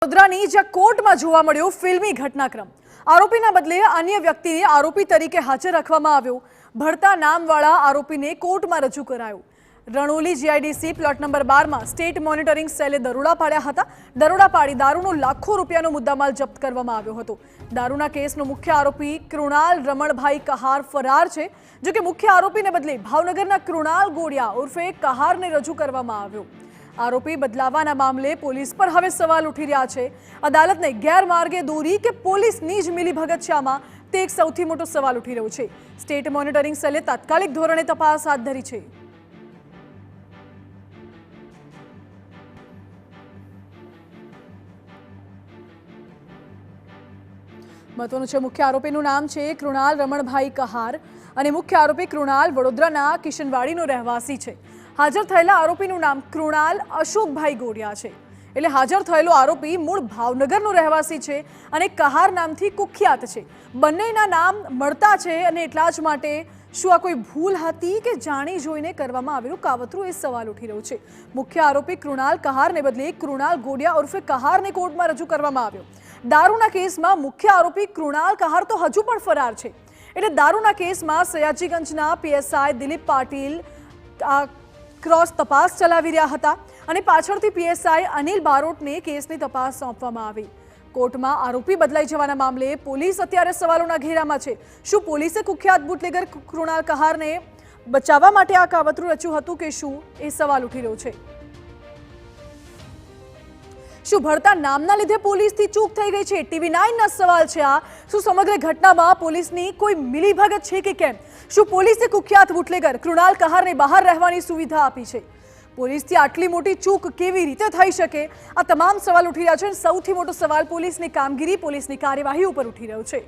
વડોદરાની જ્યાં કોર્ટમાં જોવા મળ્યો ફિલ્મી ઘટનાક્રમ। આરોપીના બદલે અન્ય વ્યક્તિને આરોપી તરીકે હાજર રાખવામાં આવ્યો। ભળતા નામવાળા આરોપીને કોર્ટમાં રજૂ કરાયો। રણોલી જીઆઈડીસી પ્લોટ નંબર 12 માં સ્ટેટ મોનિટરિંગ સેલે દરોડા પાડ્યા હતા। દરોડા પાડી દારૂનો લાખો રૂપિયાનો મુદ્દામાલ જપ્ત કરવામાં આવ્યો હતો। દારૂના કેસનો મુખ્ય આરોપી કૃણાલ રમણભાઈ કહાર ફરાર છે। જો કે મુખ્ય આરોપીને બદલે ભાવનગરના કૃણાલ ગોડિયા ઉર્ફે કહારને રજૂ કરવામાં આવ્યો। आरोपी बदलावाना मामले पुलिस पर हवे सवाल उठी रहा है। अदालत ने गैरमार्गे दौरी के पुलिस नीज मिली भगत छे आमां ते एक सौथी मोटो सवाल उठी रह्यो छे। स्टेट मॉनिटरिंग सेले तात्कालिक धोरणे तपास हाथ धरी छे। महत्वनुं छे मुख्य आरोपीनुं नाम छे कૃણાલ રમણભાઈ કહાર અને મુખ્ય આરોપી કૃણાલ વડોદરાના કિશનવાડીનો રહેવાસી છે। हाजर थयेला आरोपीनुं नाम कૃણાલ અશોકભાઈ ગોડિયા છે। એટલે હાજર થયેલો આરોપી મૂળ ભાવનગરનો રહેવાસી છે અને કહાર નામથી કુખ્યાત છે। બંનેના નામ મળતા છે અને એટલા જ માટે શું આ કોઈ ભૂલ હતી કે જાણી જોઈને કરવામાં આવેલું કાવતરું એ સવાલ ઉઠી રહ્યો છે। મુખ્ય આરોપી કૃણાલ કહારને બદલે કૃણાલ ગોડિયા ઉર્ફે કહારને કોર્ટમાં રજૂ કરવામાં આવ્યો। દારૂના કેસમાં મુખ્ય આરોપી કૃણાલ કહાર તો હજુ પણ ફરાર છે। એટલે દારૂના કેસમાં સયાજીગંજના પીએસઆઈ દિલીપ પાટીલ क्रॉस तपास चलावी रह्या हता अने पाछळथी पीएसआई अनिल बारोटने केसनी तपास सोंपवामां आवी। कोर्टमां आरोपी बदलाई जवाना मामले पोलीस अत्यारे सवालोना घेरामां छे। शुं पोलीसे कुख्यात बूटलेगर कૃણાલ कहारने बचाववा माटे आ कावतરું रच्युं हतुं के शुं ए सवाल उठी रह्यो छे। शुं भरता नामना लीधे पोलीसथी चूक थई गई छे? टीवी9 ना सवाल छे आ। शुं समग्र घटनामां पोलीसनी कोई मिलीभगत छे के केम? शुं पोलीसे कुख्यात बूटलेगर कૃણાલ कहारने बहार રહેવાની સુવિધા આપી છે? પોલીસથી આટલી મોટી ચૂક કેવી રીતે થઈ શકે? આ તમામ સવાલ ઉઠી રહ્યા છે। સૌથી મોટો સવાલ પોલીસની કામગીરી, પોલીસની કાર્યવાહી ઉપર ઉઠી રહ્યો છે।